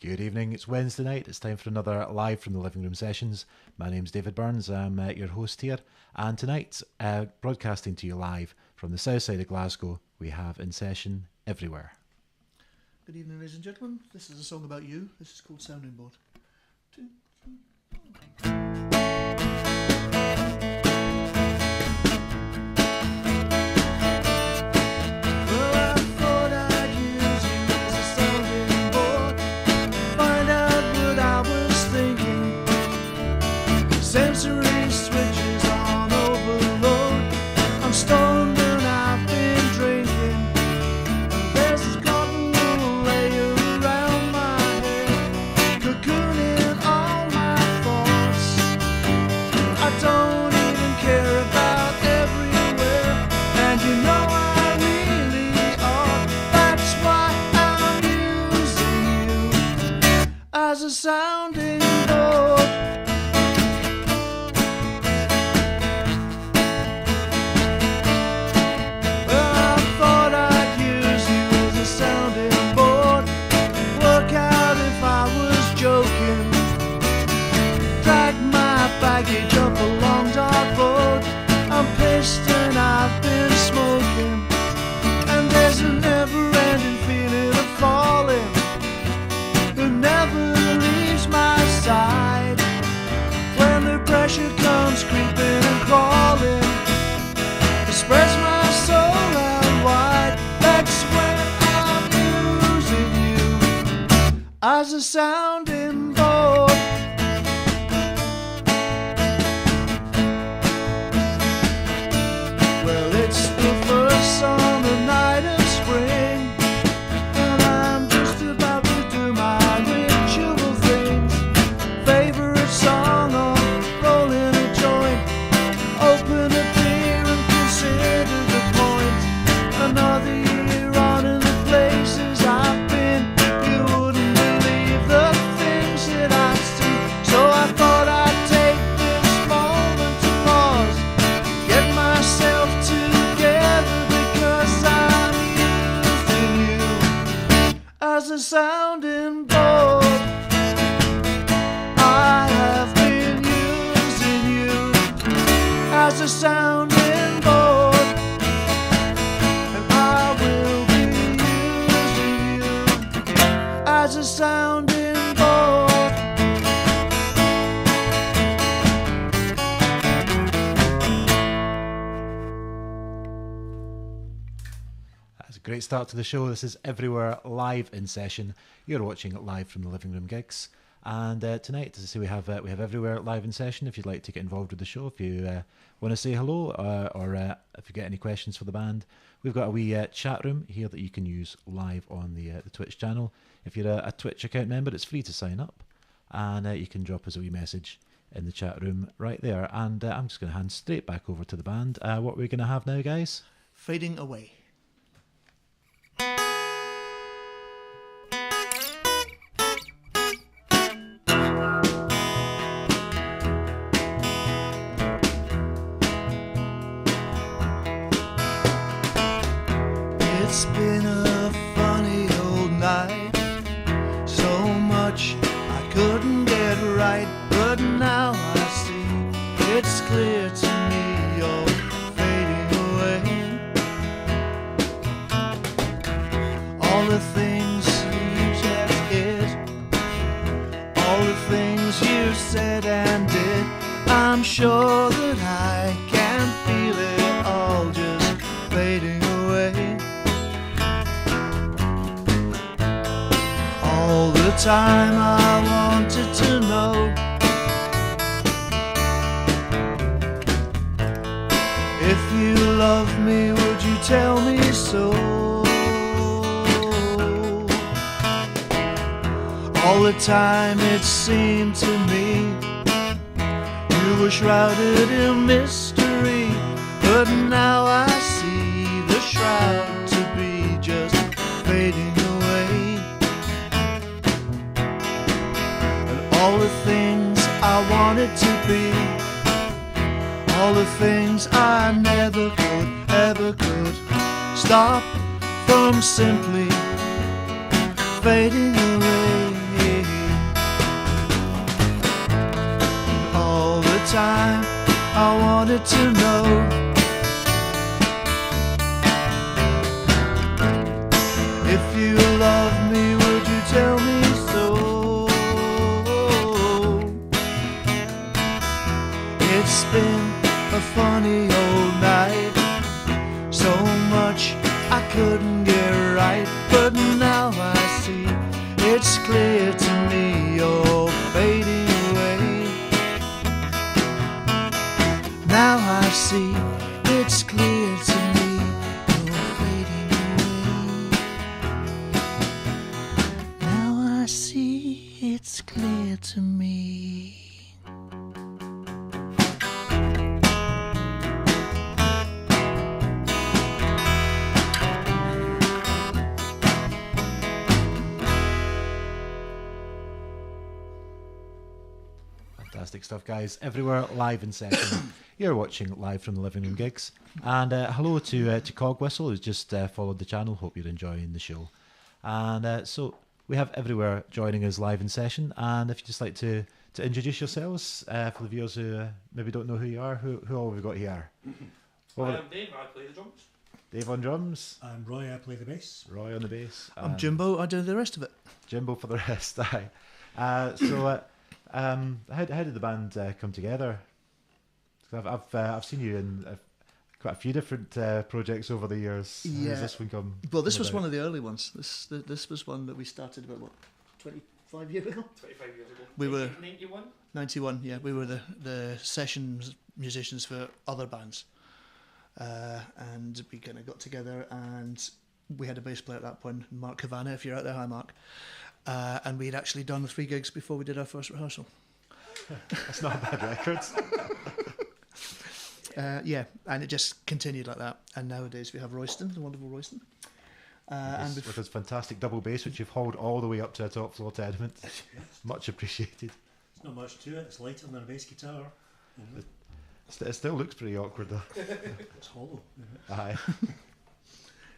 Good evening, it's Wednesday night, it's time for another Live from the Livingroom sessions. My name's David Burns, I'm your host here, and tonight, broadcasting to you live from the south side of Glasgow, we have In Session Everywhere. Good evening, ladies and gentlemen. This is a song about you. This is called Sounding Board. 2, 3, 4. Sensory switches on overload. I'm stoned and I've been drinking. And there's this cotton wool layer around my head, cocooning all my thoughts. I don't even care about everywhere, and you know I really ought. That's why I'm using you as a sounding board. Baggage up a long dark road. I'm pissed and I've been smoking, and there's a never-ending feeling of falling that never leaves my side. When the pressure comes creeping and crawling, it spreads my soul out wide. That's when I'm using you as a sounding board. On the night of spring, and I'm just about to do my ritual things. Favorite song on rolling a joint. Open a beer and consider the point. Another year on in the places I've been. You wouldn't believe the things that I see. So I thought I'd take this moment to pause, get myself together, as a sounding board. I have been using you as a sounding board, and I will be using you as a sounding board. Great start to the show. This is Everywhere live in session. You're watching it live from the Livingroom gigs, and tonight, as I say, we have Everywhere live in session. If you'd like to get involved with the show, if you want to say hello, or if you get any questions for the band, we've got a wee chat room here that you can use live on the Twitch channel. If you're a Twitch account member, it's free to sign up, and you can drop us a wee message in the chat room right there. And I'm just going to hand straight back over to the band. What we're going to have now, guys? Fading Away. It's been a funny old night, so much I couldn't get right, but now I see it's clear to me you're fading away. All the things you said, all the things you said and did, I'm sure that I can feel it all just fading away. All the time I wanted to know if you love me, would you tell me so? All the time it seemed to me you were shrouded in mystery, but now I see the shroud to be just fading away. All the things I wanted to be, all the things I never could, ever could stop from simply fading away. time I wanted to know. If you love me, would you tell me so? It's been a funny old night, so much I couldn't get right, but now I see it's clear to me you're fading away. Now I see it's clear to me you're fading away. Now I see it's clear to me. Fantastic stuff, guys. Everywhere live in session. You're watching live from the Living Room Gigs. And hello to Cog Whistle, who's just followed the channel. Hope you're enjoying the show. And so we have Everywhere joining us live in session. And if you'd just like to introduce yourselves for the viewers who maybe don't know who you are, who all have we got here? I am Dave, I play the drums. Dave on drums. I'm Roy, I play the bass. Roy on the bass. I'm Jimbo, I do the rest of it. Jimbo for the rest. Aye. How did the band come together? 'Cause I've seen you in quite a few different projects over the years. How Yeah. does this one come? Well, this come was about? one of the early ones. This was one that we started about, what, 25 years ago? 25 years ago. We were 91? 91, yeah. We were the sessions musicians for other bands. And we kind of got together, and we had a bass player at that point, Mark Havana, if you're out there, hi Mark. And we'd actually done 3 gigs before we did our first rehearsal. That's not a bad record. Yeah, and it just continued like that. And nowadays we have Royston, the wonderful Royston. And with his fantastic double bass, which you've hauled all the way up to a top floor tenement. Much appreciated. There's not much to it, it's lighter than a bass guitar. It still looks pretty awkward though. It's hollow. Aye.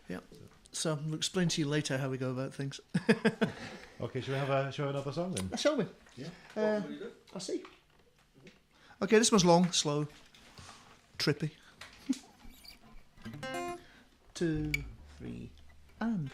yeah. So I'll explain to you later how we go about things. Okay, shall we have another song then? Shall we? Yeah. I'll see. Okay, this one's long, slow, trippy. 2, 3, and.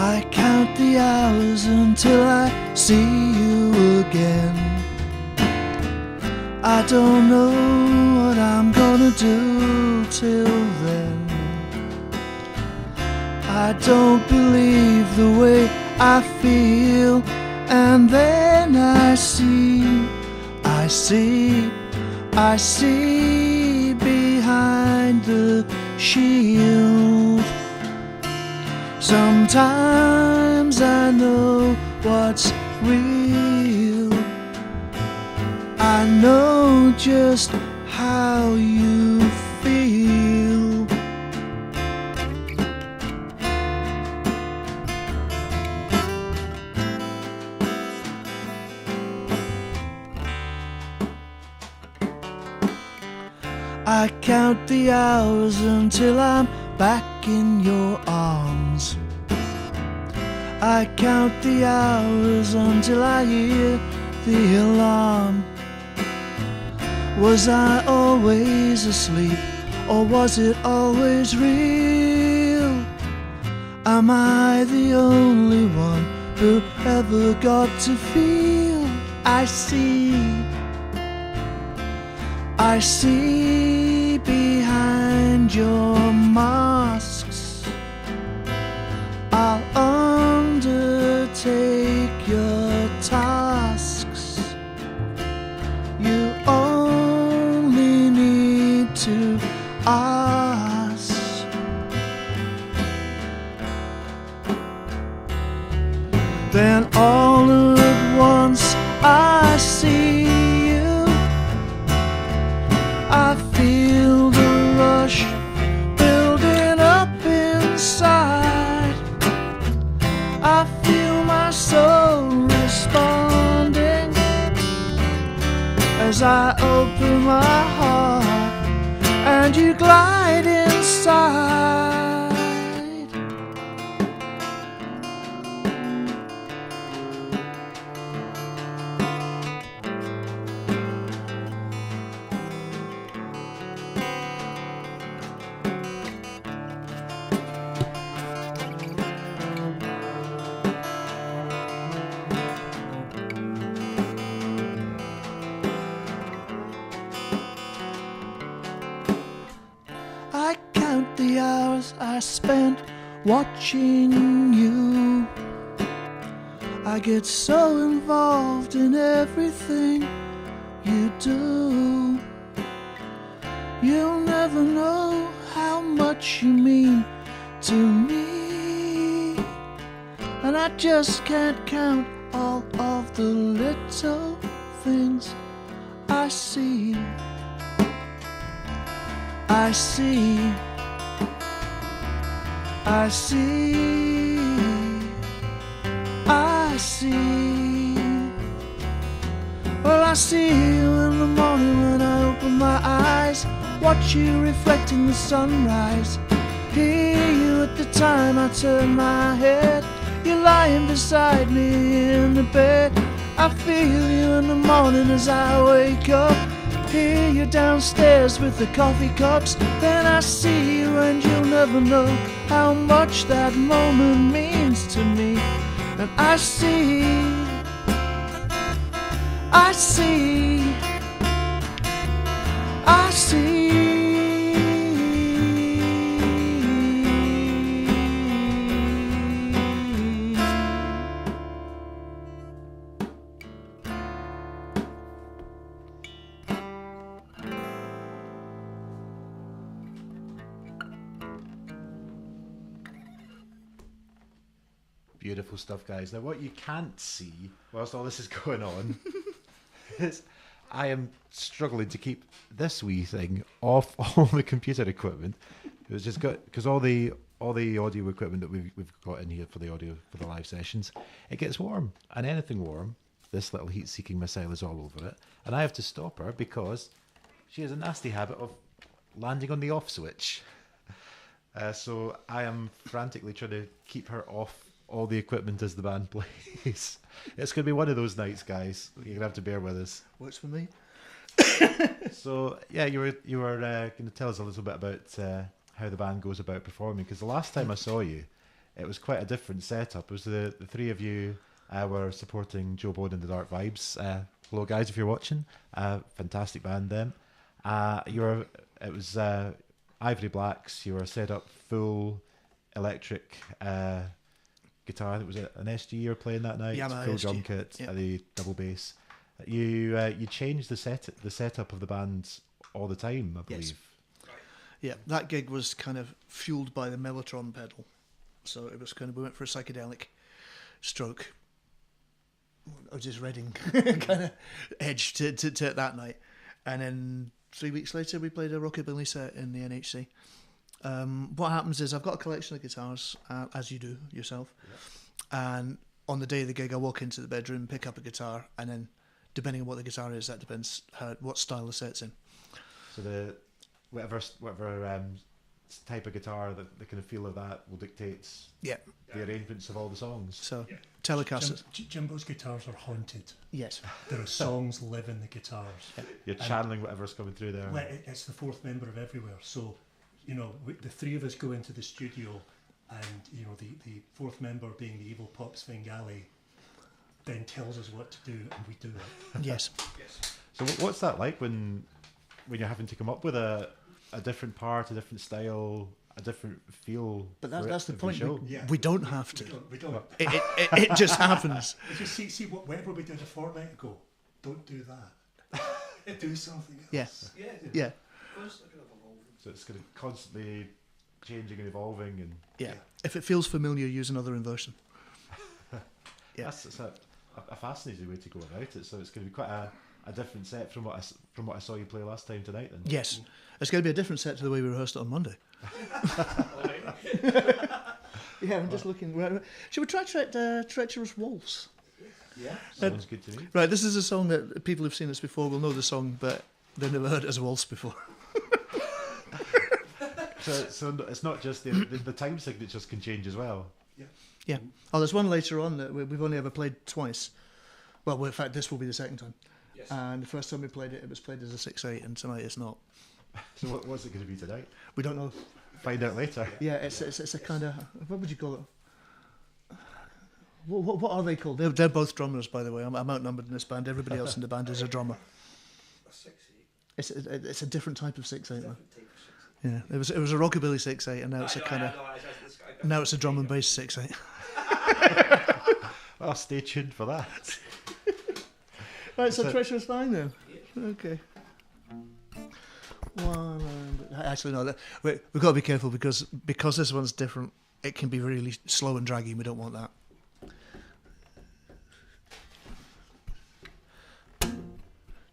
I count the hours until I see you again. I don't know what I'm gonna do till then. I don't believe the way I feel, and then I see behind the shield. Sometimes I know what's real. I know just how you feel. I count the hours until I'm back in your arms. I count the hours until I hear the alarm. Was I always asleep, or was it always real? Am I the only one who ever got to feel? I see behind your masks. I'll undertake your tasks. You only need to ask. Then all at once I see you. I feel the rush building up inside. I feel my soul responding as I open my heart and you glide inside. I count the hours I spent watching you. I get so involved in everything you do. You'll never know how much you mean to me. And I just can't count all of the little things I see. I see, I see, I see. Well, I see you in the morning when I open my eyes, watch you reflecting the sunrise, hear you at the time I turn my head, you're lying beside me in the bed. I feel you in the morning as I wake up, hear you downstairs with the coffee cups. Then I see you and you'll never know how much that moment means to me. And I see, I see, I see. Beautiful stuff, guys. Now, what you can't see whilst all this is going on is I am struggling to keep this wee thing off all the computer equipment. It was just got because all the audio equipment that we've got in here for the audio for the live sessions, it gets warm, and anything warm, this little heat-seeking missile is all over it, and I have to stop her because she has a nasty habit of landing on the off switch. So I am frantically trying to keep her off all the equipment as the band plays. It's going to be one of those nights, guys. You're going to have to bear with us. Works for me. So, yeah, you were going to tell us a little bit about how the band goes about performing, because the last time I saw you, it was quite a different setup. It was the three of you were supporting Joe Bone and the Dark Vibes. Hello, guys, if you're watching. Fantastic band then. It was Ivory Blacks. You were set up full electric guitar. It was an SG you were playing that night. Yamaha full SG. drum kit, Yep. the double bass. You changed the setup of the band all the time, I believe. Yes. Yeah, that gig was kind of fueled by the Mellotron pedal. So it was kind of, we went for a psychedelic stroke. Otis Redding kind of edge to that night. And then 3 weeks later, we played a rockabilly set in the NHC. What happens is I've got a collection of guitars, as you do yourself. Yeah. And on the day of the gig, I walk into the bedroom, pick up a guitar, and then depending on what the guitar is, that depends what style the set's in. So whatever type of guitar, the kind of feel of that will dictate Yeah. the arrangements of all the songs. So Telecasters. Jimbo's guitars are haunted. Yes. There are songs live in the guitars. You're channeling whatever's coming through there. Well, it's the fourth member of Everywhere. So, you know, the three of us go into the studio, and you know, the fourth member, being the evil Pop Svengali, then tells us what to do, and we do it. Yes. So what's that like when you're having to come up with a different part, a different style, a different feel? But for that's the every point. show? We don't have to. We don't. It just happens. You see, whatever we did a fortnight ago, don't do that. Do something else. Yes. Yeah. Yeah. Constantly kind of evolving. So it's kind of constantly changing and evolving, and Yeah. If it feels familiar, use another inversion. Yeah. That's a fascinating way to go about it. So it's going to be quite a different set from what I saw you play last time tonight. Then Yes, it's going to be a different set to the way we rehearsed it on Monday. Yeah, I'm just looking. Should we try Treacherous Waltz? Yeah. sounds good to me. Right, this is a song that people who've seen us before will know the song, but they've never heard it as a waltz before. So it's not just the time signatures can change as well. Yeah. Oh, there's one later on that we've only ever played twice. Well, in fact, this will be the second time. Yes. And the first time we played it, it was played as a 6/8, and tonight it's not. So what's it going to be tonight? We don't know. Find out later. Yeah, it's a kind of, what would you call it? What are they called? They're both drummers, by the way. I'm outnumbered in this band. Everybody else in the band is a drummer. A 6/8. It's a different type of 6/8. Man. Different type of 6/8. Yeah, it was a rockabilly 6/8, and now it's a kind of now it's a drum and bass 6/8. Well, stay tuned for that. Right, so So- Treacherous Line then. Okay. Actually, no. We've got to be careful because this one's different. It can be really slow and draggy. We don't want that.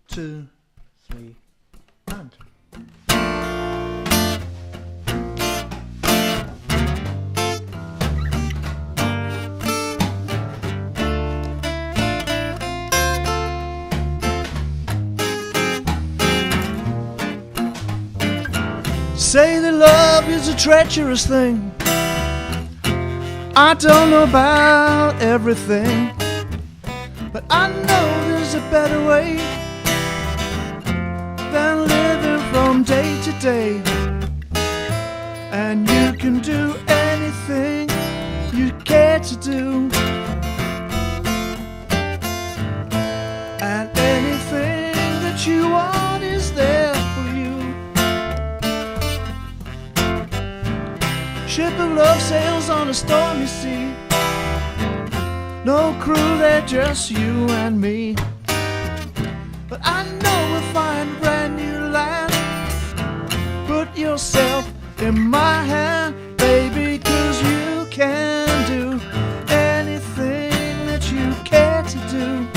2, 3, and. Say that love is a treacherous thing. I don't know about everything, but I know there's a better way than living from day to day. And you can do anything you care to do, and anything that you want is there for you. Ship of love sails on a stormy sea. No crew there, just you and me. But I know we'll find a brand new land. Put yourself in my hand, baby, 'cause you can do anything that you care to do.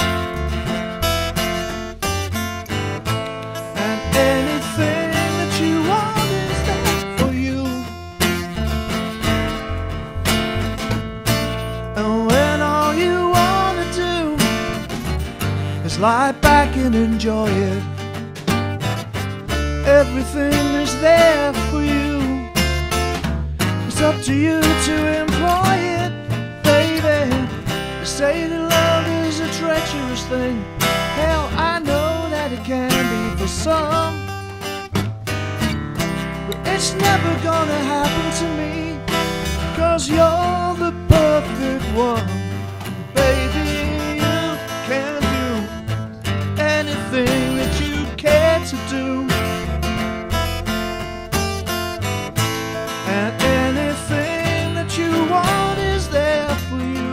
And anything that you want is there for you. And when all you wanna do is lie back and enjoy it, everything is there for you. It's up to you to employ it, baby. They say that love is a treacherous thing. Hell, I know that it can be for some, but it's never gonna happen to me, 'cause you're the perfect one. Baby, you can do anything that you care to do, and anything that you want is there for you.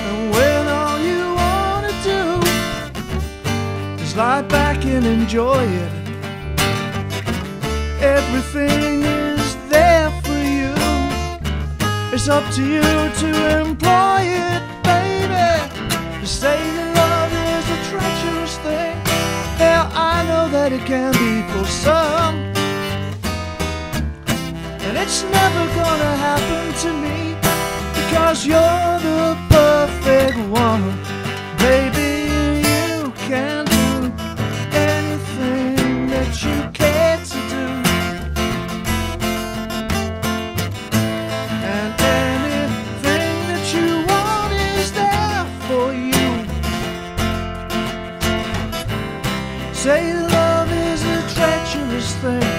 And when all you wanna do is lie back and enjoy it, everything is there for you. It's up to you to employ it, baby. To say that love is a treacherous thing, hell, I know that it can be for some, and it's never gonna happen to me, because you're the perfect one. Baby, you can do anything that you care to do, and anything that you want is there for you. Say love is a treacherous thing.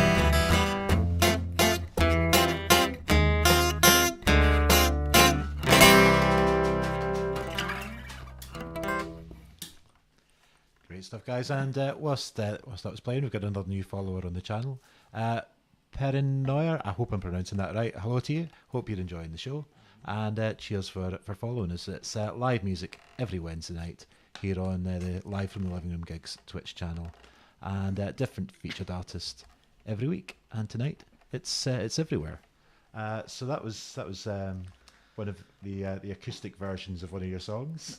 guys. And whilst that was playing, we've got another new follower on the channel. Perinoyer, I hope I'm pronouncing that right. Hello to you. Hope you're enjoying the show. And cheers for following us. It's live music every Wednesday night here on the Live from the Living Room Gigs Twitch channel. And different featured artist every week. And tonight, it's everywhere. So that was one of the acoustic versions of one of your songs.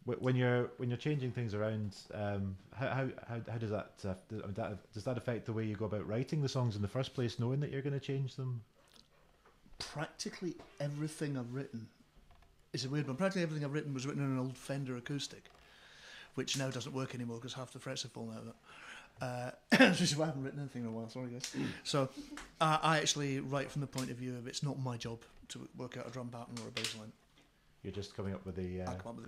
When you're changing things around, how does that affect the way you go about writing the songs in the first place, knowing that you're going to change them? Practically everything I've written is a weird one. Practically everything I've written was written on an old Fender acoustic, which now doesn't work anymore because half the frets have fallen out of it. Which is why I haven't written anything in a while. Sorry, guys. So I actually write from the point of view of it's not my job to work out a drum pattern or a bass line. You're just coming up with the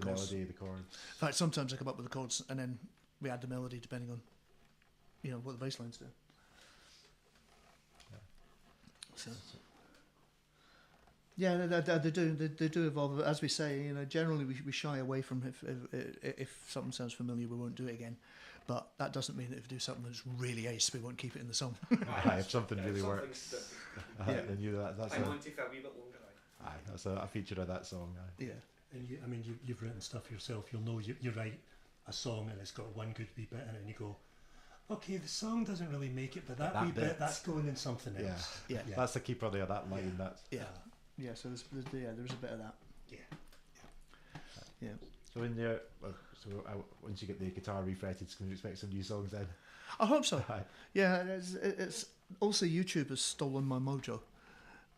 melody, the chords. In fact, sometimes I come up with the chords and then we add the melody depending on, what the bass lines do. So. Yeah, they do evolve. As we say, generally we shy away from if something sounds familiar, we won't do it again. But that doesn't mean that if we do something that's really ace, we won't keep it in the song. If something really works, then that's I want to for a wee bit longer. That's a feature of that song. Yeah. And you've written stuff yourself. You'll know you write a song and it's got one good wee bit in it, and you go, okay, the song doesn't really make it, but that wee bit that's going in something else. Yeah. That's the keeper there. That line. That's Yeah. So there's a bit of that. Yeah. So once you get the guitar refretted, can you expect some new songs then? I hope so. Yeah, it's also YouTube has stolen my mojo.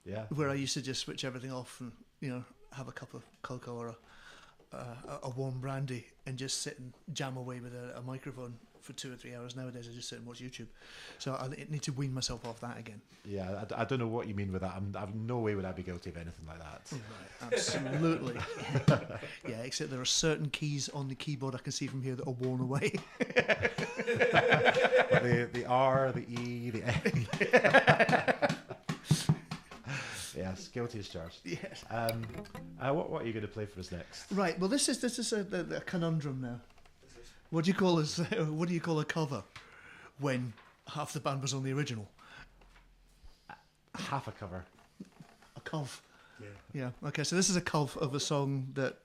Yeah. Where I used to just switch everything off and have a cup of cocoa or a warm brandy and just sit and jam away with a microphone for 2 or 3 hours. Nowadays I just sit and watch YouTube. So I need to wean myself off that again. Yeah, I don't know what you mean with that. I've no way would I be guilty of anything like that. Right, absolutely. Yeah, except there are certain keys on the keyboard I can see from here that are worn away. the R, the E, the N. Yes, guilty as charged. Yes. What are you going to play for us next? Right. Well, this is a conundrum now. What do you call a cover when half the band was on the original? Half a cover. A cov. Yeah. Okay. So this is a cov of a song that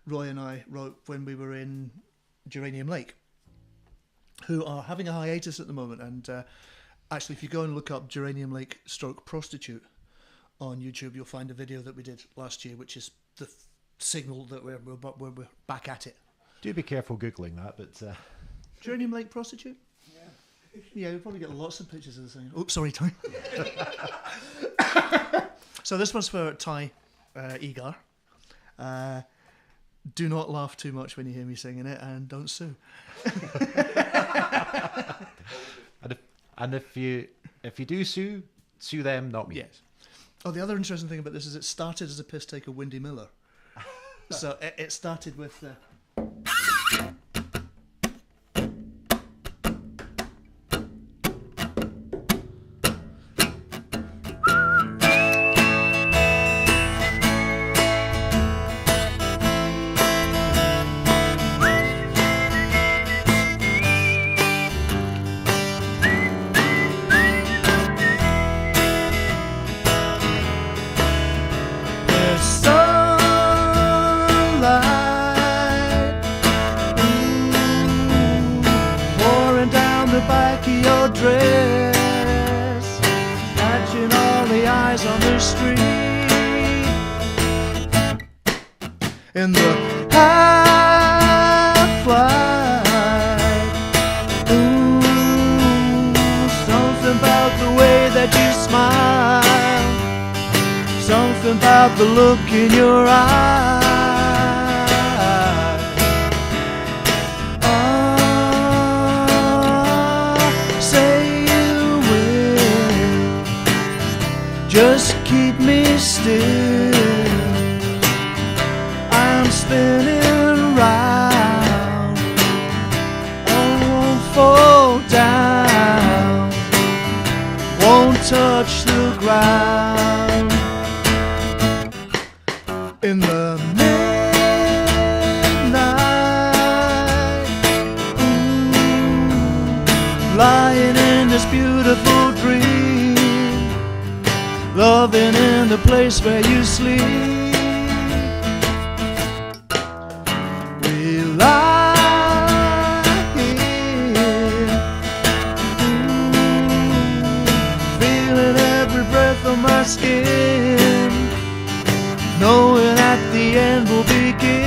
Roy and I wrote when we were in Geranium Lake, who are having a hiatus at the moment. And actually, if you go and look up Geranium Lake / Prostitute on YouTube, you'll find a video that we did last year, which is the signal that we're back at it. Do be careful Googling that, but... Geranium Lake Prostitute? Yeah, we'll probably get lots of pictures of the same. Oops, sorry, Ty. So this one's for Ty Egar. Do not laugh too much when you hear me singing it, and don't sue. and if you do sue them, not me. Yes. Oh, the other interesting thing about this is it started as a piss take of Windy Miller. So it started with... dress, catching all the eyes on the street. In the half light, something about the way that you smile, something about the look in your eye. Just keep me still. I'm spinning round. I won't fall down. Won't touch the ground. In the midnight this beautiful dream, loving in the place where you sleep. We lie here, feeling every breath of my skin, knowing at the end we'll begin.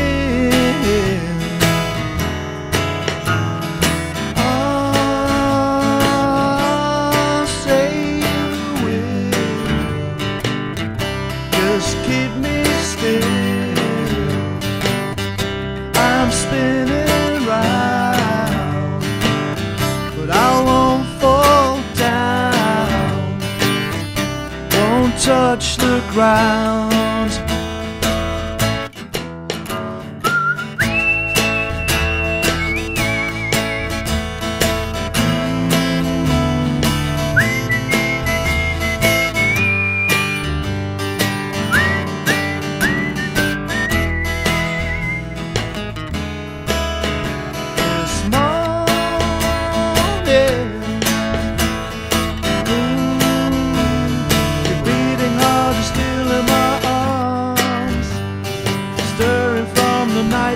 Oh, say you will, just keep me still. I'm spinning round, but I won't fall down, won't touch the ground.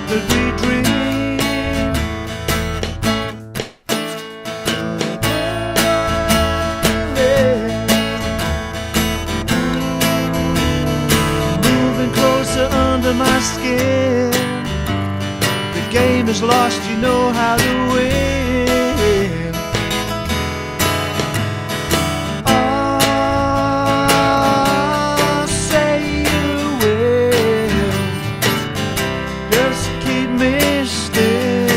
That we dream, moving closer under my skin. The game is lost, you know how to win. Oh, say you will, just keep me still.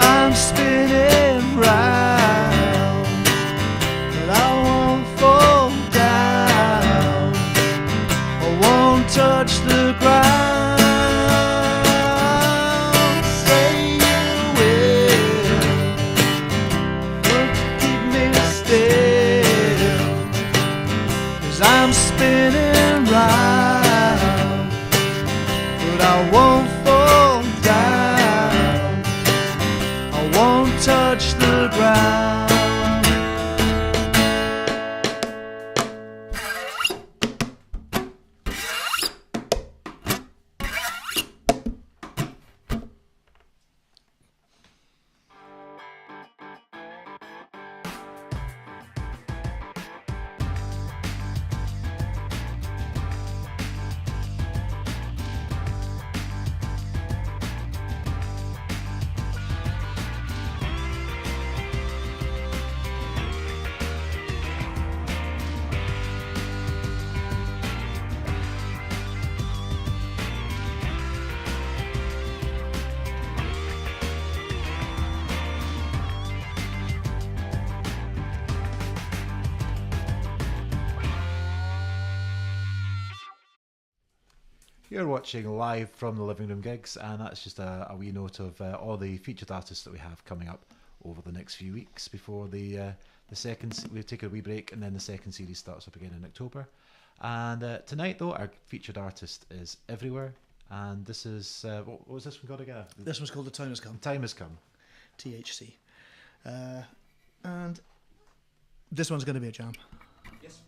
I'm spinning round, but I won't fall down, I won't touch the ground. Say you will, just keep me still, 'cause I'm spinning round, but I won't fall down, I won't touch the ground. You're watching live from the Living Room gigs, and that's just a wee note of all the featured artists that we have coming up over the next few weeks before the second. We've taken a wee break, and then the second series starts up again in October. And tonight, though, our featured artist is Everywhere, and this is what was this one called again? This one's called The Time Has Come, Time Has Come. THC. And this one's going to be a jam. Yes.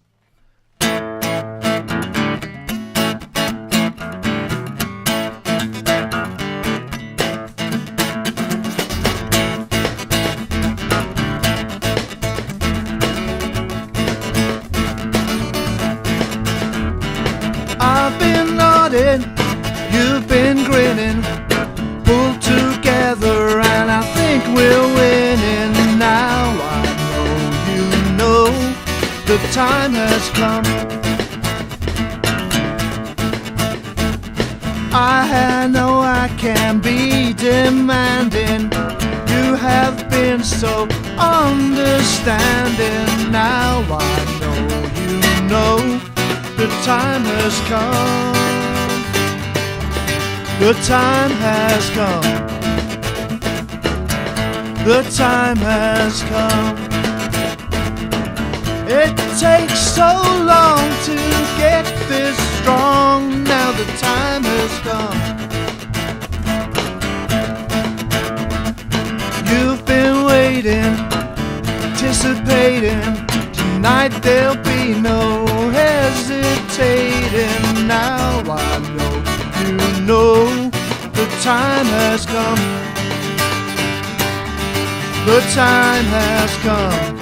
I've been nodding, you've been grinning, pulled together, and I think we're winning. Now I know the time has come. I know I can be demanding, you have been so understanding. Now I know the time has come. The time has come. The time has come. It takes so long to get this strong. Now the time has come. You've been waiting Tonight there'll be no hesitating. Now I know you know the time has come. The time has come.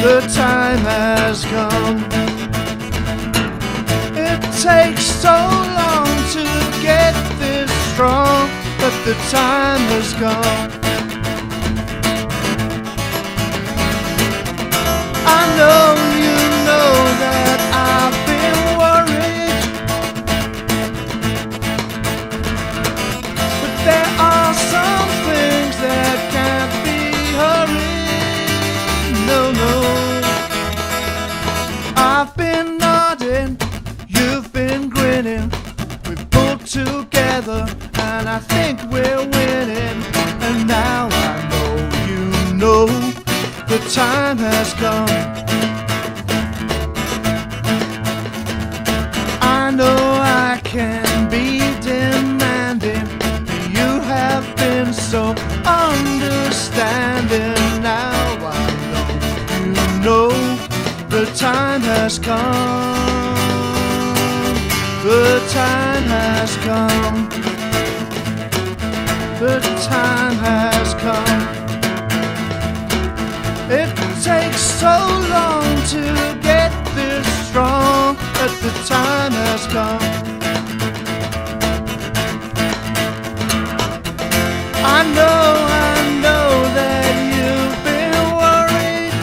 The time has come. It takes so long to get this strong, but the time has come. I know you know that I've been worried, but there are some things that can't be hurried. No, no. I've been nodding, you've been grinning. We've pulled together and I think we're winning. And now I know you know the time has come. I know I can be demanding. You have been so understanding. Now I know the time has come. The time has come. The time has come. It takes so long to get this strong, but the time has come. I know that you've been worried,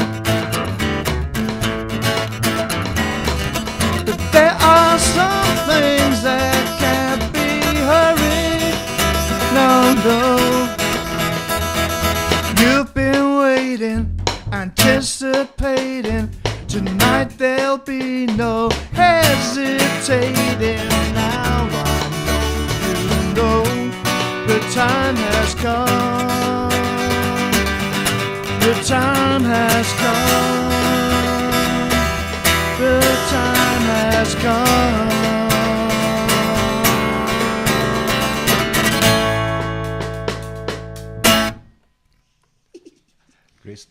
but there are some things that can't be hurried. No, no. You've been waiting, anticipating. Tonight there'll be no hesitating. Now I know you know the time has come. The time has come. The time has come. Great.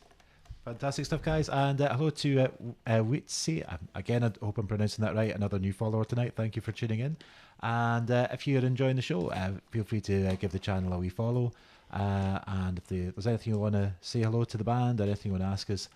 Fantastic stuff, guys. And hello to Witsi. Again, I hope I'm pronouncing that right. Another new follower tonight. Thank you for tuning in. And if you're enjoying the show, feel free to give the channel a wee follow. And if there's anything you want to say hello to the band or anything you want to ask us,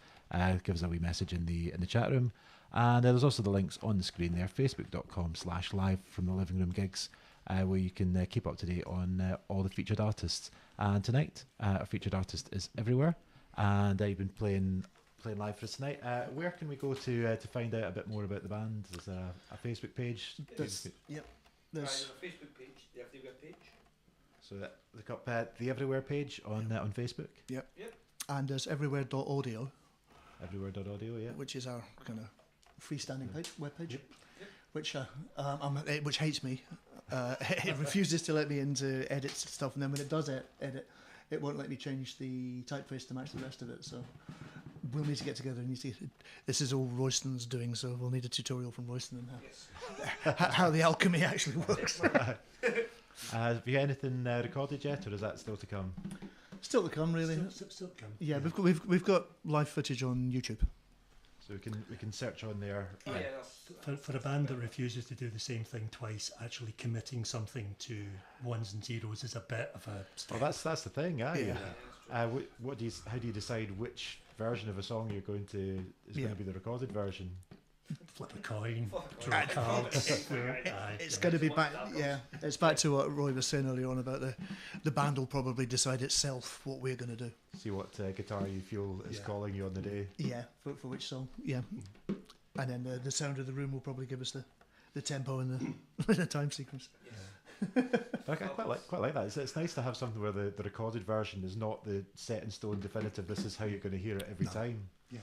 give us a wee message in the chat room. And there's also the links on the screen there, facebook.com/live from the Living Room gigs, where you can keep up to date on all the featured artists. And tonight, our featured artist is Everywhere. And you've been playing live for us tonight. Where can we go to find out a bit more about the band? There's a Facebook page. Yep. There's a Facebook page, the Everywhere page. So look up the Everywhere page on Facebook. Yep. And there's everywhere.audio, Everywhere.audio, yeah. which is our kind of freestanding web page, Yep. which hates me. It refuses to let me into edit stuff, and then when it does edit, it won't let me change the typeface to match the rest of it. So we'll need to get together and you see. This is all Royston's doing, so we'll need a tutorial from Royston on how the alchemy actually works. Have you got anything recorded yet, or is that still to come? Still to come, really. Still come. Yeah, we've got live footage on YouTube. So we can search on there. Oh, yeah, For a band that refuses to do the same thing twice, actually committing something to ones and zeros is a bit of a step. Well, that's the thing, Yeah. How do you decide which version of a song you're going to going to be the recorded version? Flip a coin, draw cards. It's going to be back. Yeah, it's back to what Roy was saying earlier on about the band will probably decide itself what we're going to do. See what guitar you feel is calling you on the day. Yeah, for which song? Yeah, and then the sound of the room will probably give us the tempo and the time sequence. I quite like that. It's nice to have something where the recorded version is not the set in stone definitive. This is how you're going to hear it every time. Yeah.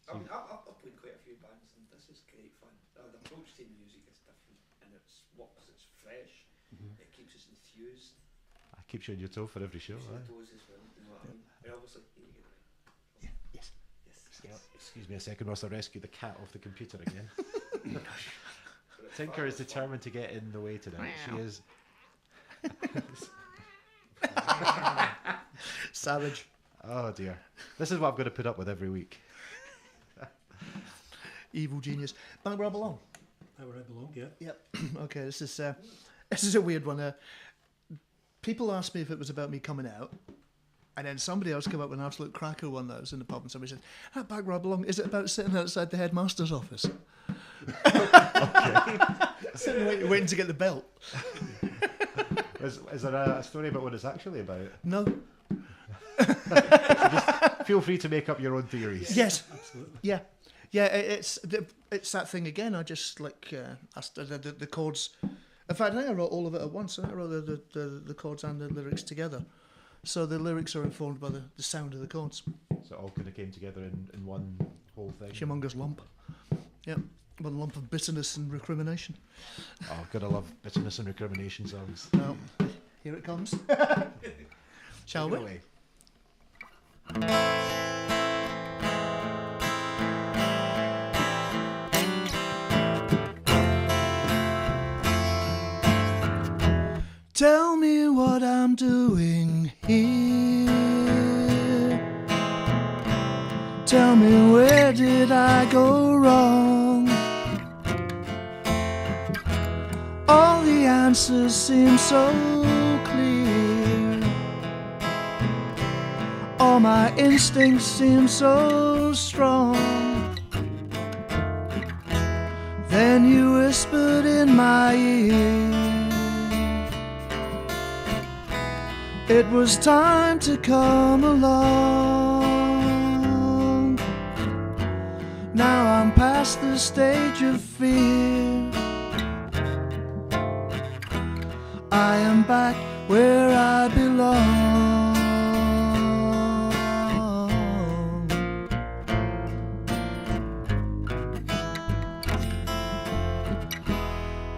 I mean, I've played quite a few bands, and this is great fun. The approach to music is different, and it's fresh. It keeps us enthused. It keeps you on your toe for every show. Keeps Right? your toes as well. You know what I mean? And obviously, you get it right. Yes. Excuse me a second whilst I rescue the cat off the computer again. Tinker is determined to get in the way tonight. She is. Savage. Oh dear. This is what I'm going to put up with every week. Evil genius. Back where I belong. Back where I belong, yeah. Yep. Okay, this is a weird one. People asked me if it was about me coming out, and then somebody else came up with an absolute cracker one that was in the pub, and somebody said, "That back where I belong, is it about sitting outside the headmaster's office?" Sitting waiting to get the belt. Is there a story about what it's actually about? No. So just feel free to make up your own theories. Yes. Absolutely. Yeah. Yeah, it's that thing again. I just the chords. In fact, I think I wrote all of it at once. I wrote the chords and the lyrics together. So the lyrics are informed by the sound of the chords. So it all kind of came together in one whole thing. Humongous lump. Yep. One lump of bitterness and recrimination. Oh, gotta love bitterness and recrimination songs. Well, here it comes. Shall Take it we? away. Tell me what I'm doing here. Tell me, where did I go wrong? All the answers seem so clear. All my instincts seem so strong. Then you whispered in my ear, it was time to come along. Now I'm past the stage of fear. I am back where I belong.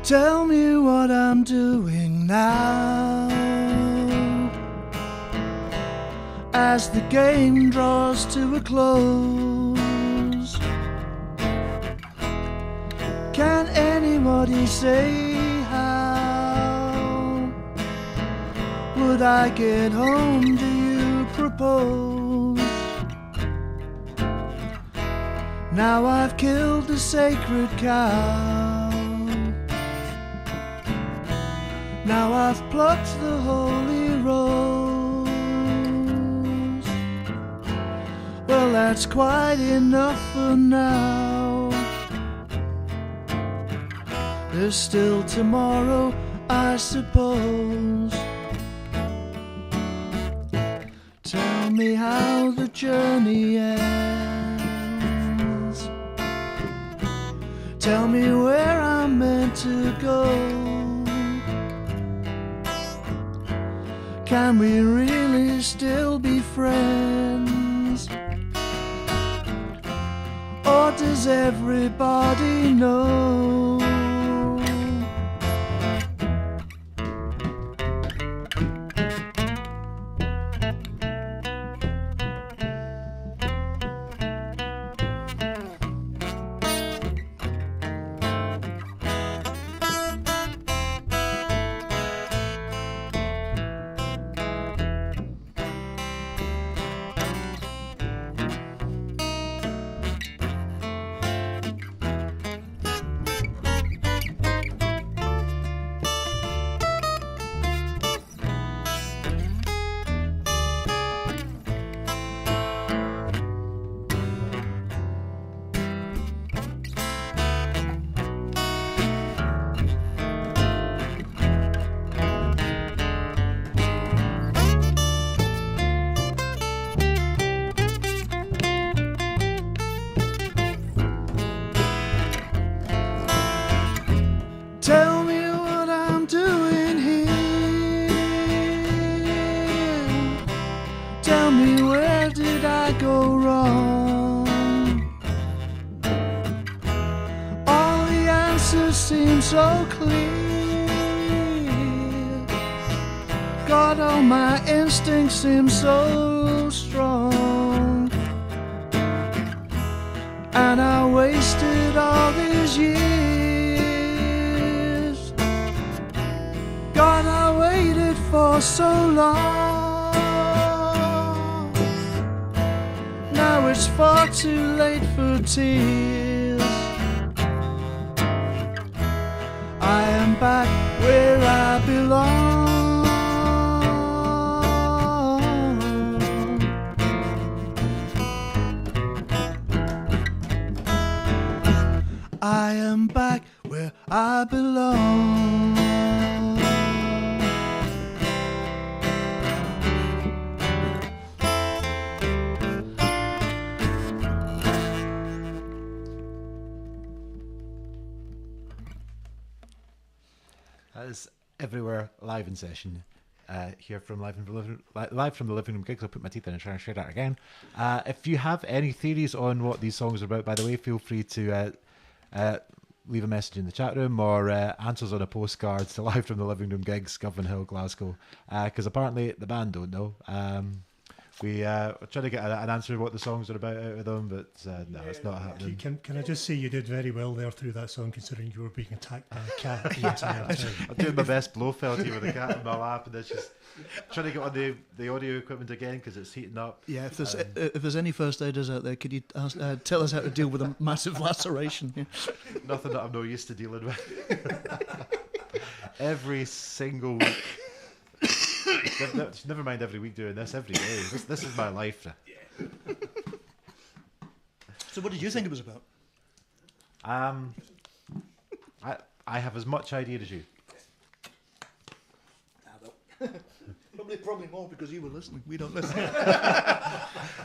Tell me what I'm doing now, as the game draws to a close. Can anybody say how would I get home, do you propose? Now I've killed the sacred cow. Now I've plucked the holy rose. Well, that's quite enough for now. There's still tomorrow, I suppose. Tell me how the journey ends. Tell me where I'm meant to go. Can we really still be friends? Or does everybody know? Tell me what I'm doing here. Tell me, where did I go wrong? All the answers seem so clear. God, all my instincts seem so strong. And I wasted all these years. God, I waited for so long. now it's far too late for tears. I am back where I belong. I am back where I belong. That is Everywhere live in session. Here from live from the living room gigs. I'll put my teeth in and try and share that again. If you have any theories on what these songs are about, by the way, feel free to leave a message in the chat room or answers on a postcard to live from the living room gigs, Govan Hill, Glasgow. Because apparently the band don't know. We're trying to get an answer what the songs are about out of them, but no, it's not happening. Can I just say you did very well there through that song, considering you were being attacked by a cat the entire time. I'm doing my best Blofeld here with a cat in my lap, and it's just trying to get on the audio equipment again because it's heating up. Yeah, if there's any first aiders out there, could you tell us how to deal with a massive laceration? Yeah. Nothing that I'm not used to dealing with. Every single week. Never mind every week doing this, every day. This is my life. So what did you think it was about? I have as much idea as you. Probably more because you were listening. We don't listen.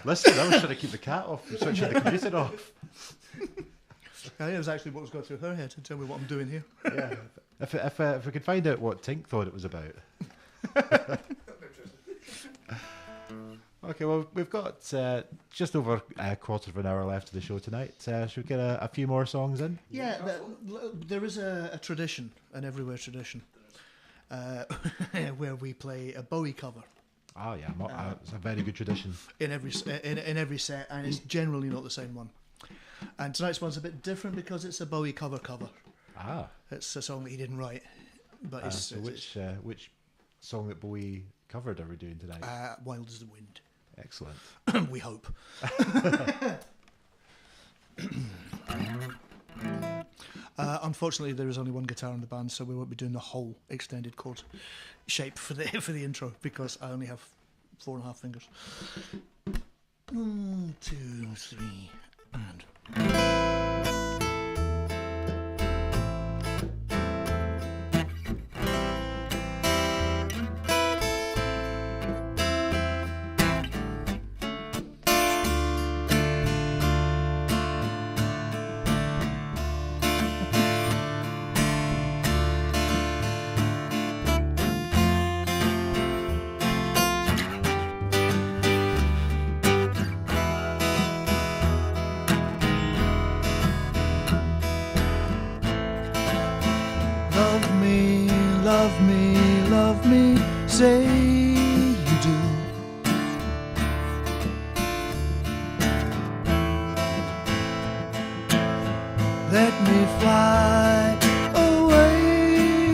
Listen, I was trying to keep the cat off and switching the computer off. I think it was actually what was going through her head to tell me what I'm doing here. Yeah. If we could find out what Tink thought it was about. Okay, well, we've got just over a quarter of an hour left of the show tonight. Should we get a few more songs in? Yeah, there is a tradition, an everywhere tradition, where we play a Bowie cover. Oh yeah, it's a very good tradition. In every set, and it's generally not the same one. And tonight's one's a bit different because it's a Bowie cover. Ah, It's a song that he didn't write, but so which song that Bowie covered are we doing tonight? Wild as the Wind. Excellent. We hope. Unfortunately, there is only one guitar in the band, so we won't be doing the whole extended chord shape for the intro because I only have 4.5 fingers. 1, 2, 3, and. Love me, say you do. Let me fly away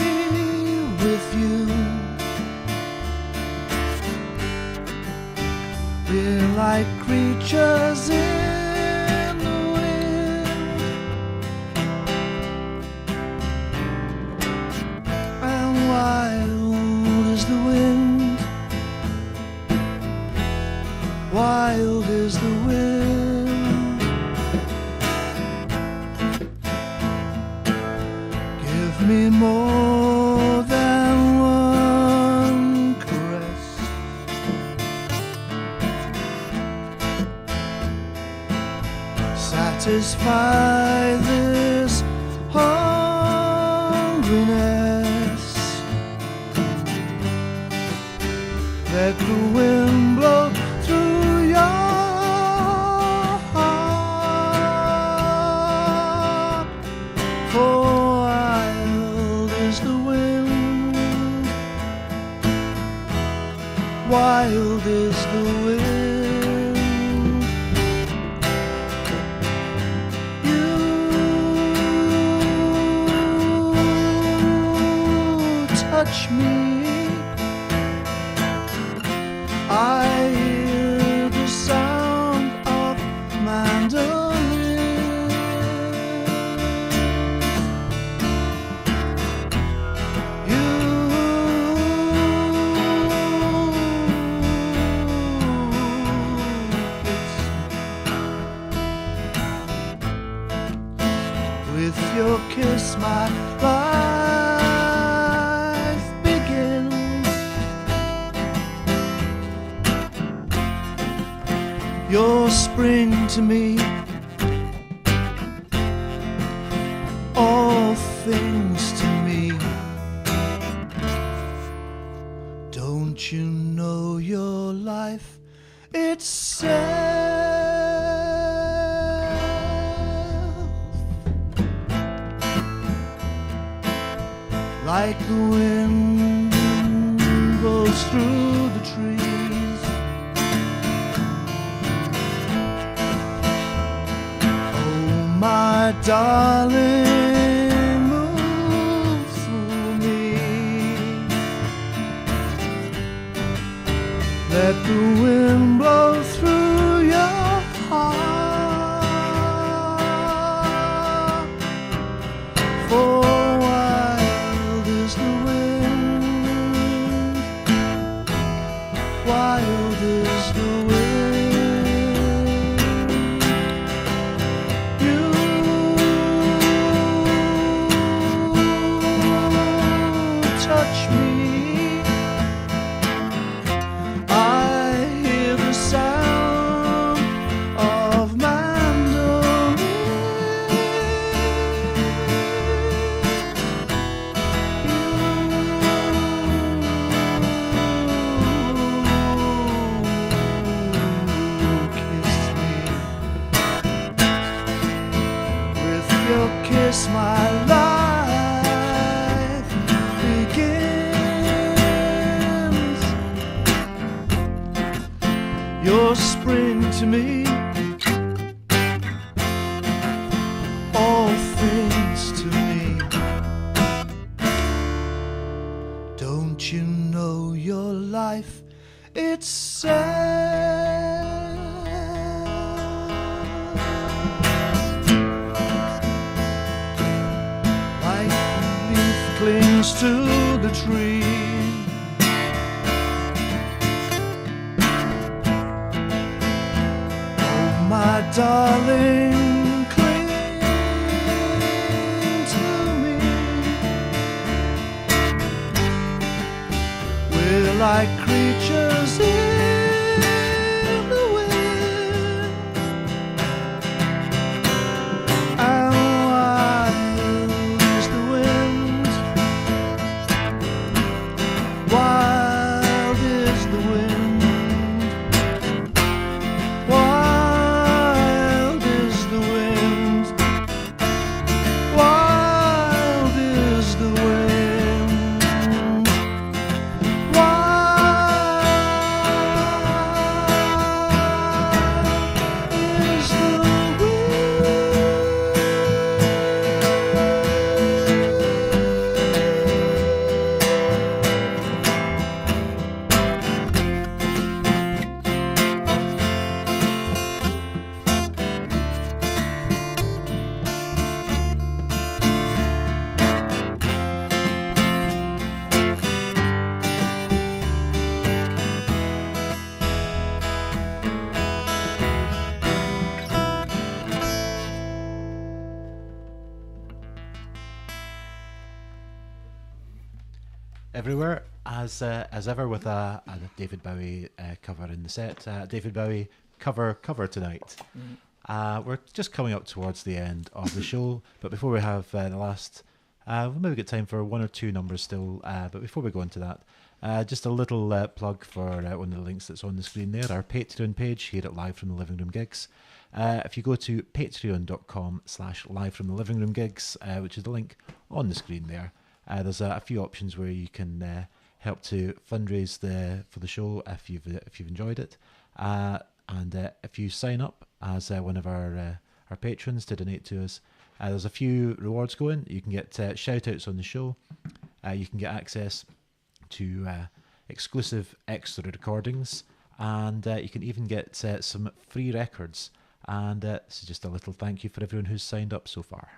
with you. We're like creatures in the wind, and wild is the wind, wild is the wind. Give me more than one caress, satisfy this hungriness. Let the wind blow through your heart, for wild is the wind, wild is the wind. Touch me, I hear the sound of You're spring to me, all things to me. Don't you know your life itself? Like the wind blows through the trees, oh my darling, move through me. Let the wind blow through your heart, for wild is the wind, wild is the wind. You touch me, I hear the sound of mandolin. You kiss me. With your kiss my life begins. You're spring to me, all things to me. Don't you know your life itself? Like the leaf clings to the tree, my darling, cling to me. We're like creatures in the wind, and wild is the wind, wild is the wind, wild is the wind, wild is the wind, wild is the Everywhere, as ever, with a David Bowie cover in the set. David Bowie cover tonight. We're just coming up towards the end of the show, but before we have the last, we'll maybe get time for one or two numbers still. But before we go into that, just a little plug for one of the links that's on the screen there, our Patreon page here at Live from the Living Room Gigs. If you go to patreon.com/live from the Living Room Gigs, which is the link on the screen there, there's a few options where you can help to fundraise for the show if you've enjoyed it, and if you sign up as one of our patrons to donate to us, there's a few rewards going. You can get shout outs on the show, you can get access to exclusive extra recordings, and you can even get some free records. And this is just a little thank you for everyone who's signed up so far.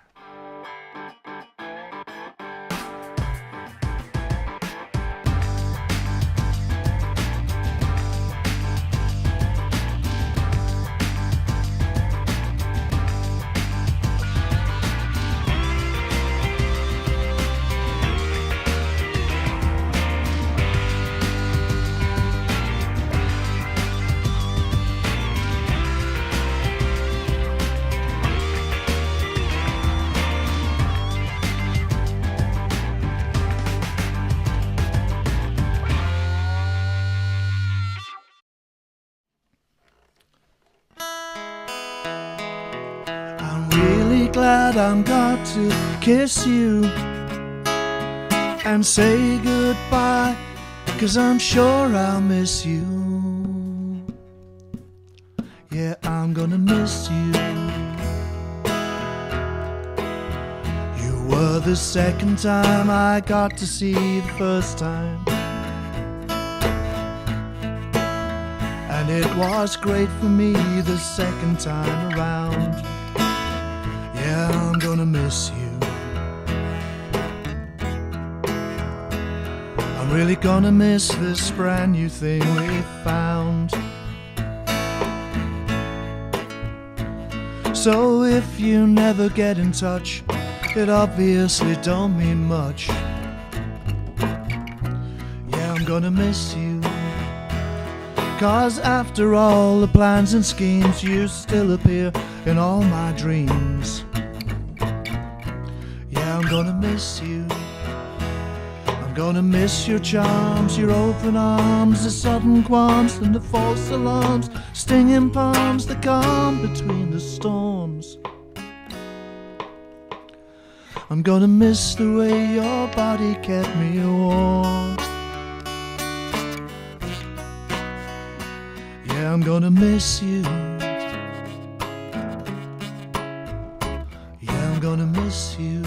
mighty glad I'm got to kiss you and say goodbye, 'cause I'm sure I'll miss you. Yeah, I'm gonna miss you. You were the second time I got to see the first time, and it was great for me the second time around. Yeah, I'm gonna miss you. I'm really gonna miss this brand new thing we found. So if you never get in touch, it obviously don't mean much. Yeah, I'm gonna miss you, 'cause after all the plans and schemes, you still appear in all my dreams. Yeah, I'm gonna miss you. I'm gonna miss your charms, your open arms, the sudden qualms and the false alarms, stinging palms that come between the storms. I'm gonna miss the way your body kept me warm. Yeah, I'm gonna miss you. Yeah, I'm gonna miss you.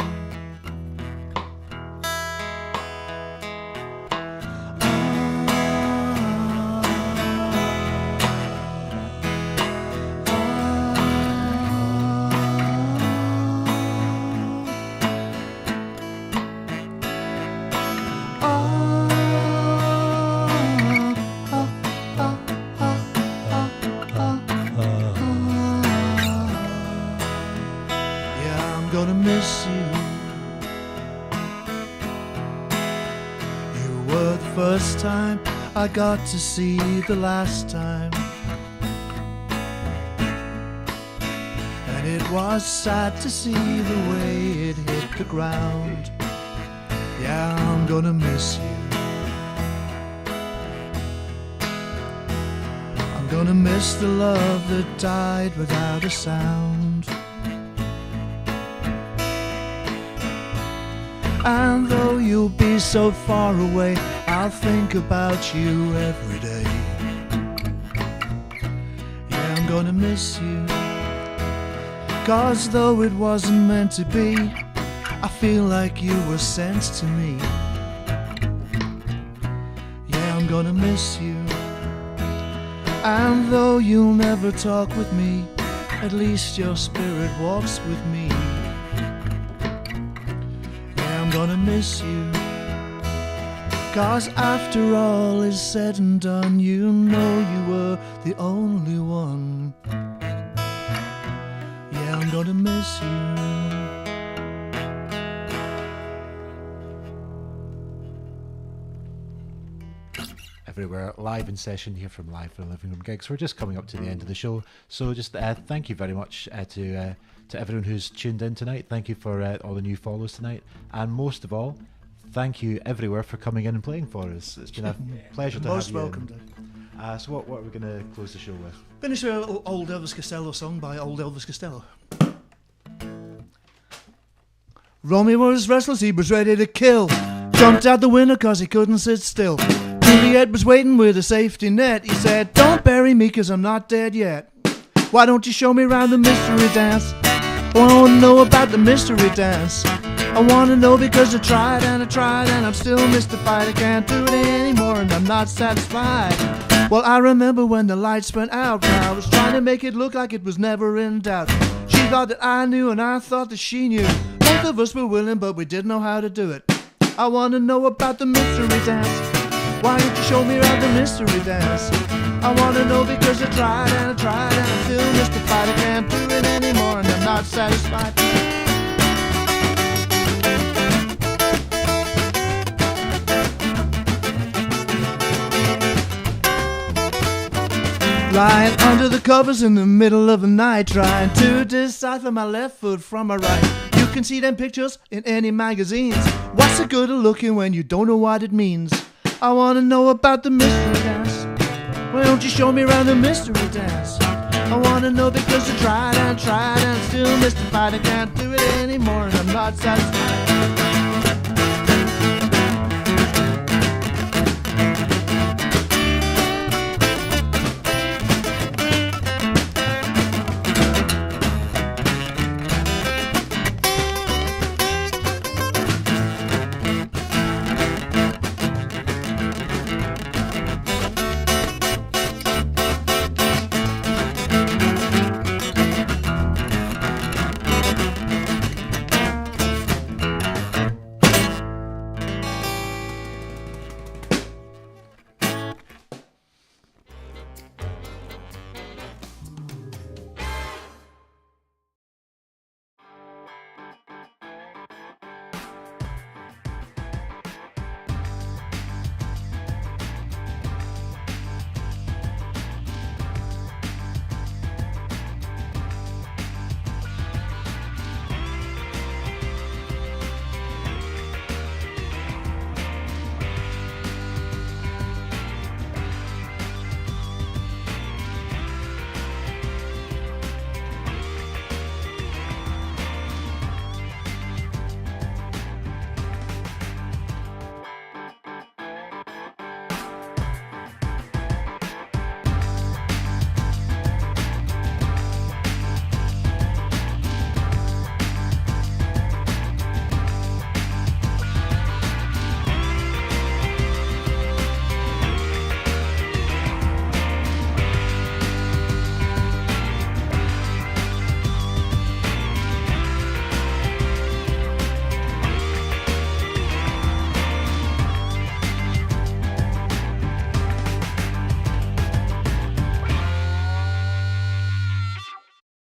Gonna miss you. You were the first time I got to see the last time, and it was sad to see the way it hit the ground. Yeah, I'm gonna miss you. I'm gonna miss the love that died without a sound. And though you'll be so far away, I'll think about you every day. Yeah, I'm gonna miss you, 'cause though it wasn't meant to be, I feel like you were sent to me. Yeah, I'm gonna miss you. And though you'll never talk with me, at least your spirit walks with me. I'm gonna miss you, 'cause after all is said and done, you know you were the only one. Yeah, I'm gonna miss you. Everywhere live in session here from Live from the Living Room Gigs. We're just coming up to the end of the show, so just thank you very much to everyone who's tuned in tonight. Thank you for all the new follows tonight, and most of all, thank you everywhere for coming in and playing for us. It's been a pleasure to Most have you. welcome, So what are we going to close the show with? Finish with an old Elvis Costello song by old Elvis Costello. Romeo was restless, he was ready to kill. Jumped out the window 'cause he couldn't sit still. Juliet was waiting with a safety net. He said, "Don't bury me 'cause I'm not dead yet. Why don't you show me around the mystery dance? I want to know about the mystery dance. I want to know because I tried and I'm still mystified. I can't do it anymore and I'm not satisfied." Well, I remember when the lights went out, and I was trying to make it look like it was never in doubt. She thought that I knew and I thought that she knew. Both of us were willing, but we didn't know how to do it. I want to know about the mystery dance. Why don't you show me around the mystery dance? I want to know because I tried and I'm still mystified. I can't do it anymore and I'm not satisfied. Lying under the covers in the middle of the night, trying to decipher my left foot from my right. You can see them pictures in any magazines. What's the good of looking when you don't know what it means? I want to know about the mystery dance. Why don't you show me around the mystery dance? I wanna know because I tried and tried and still mystified. I can't do it anymore and I'm not satisfied.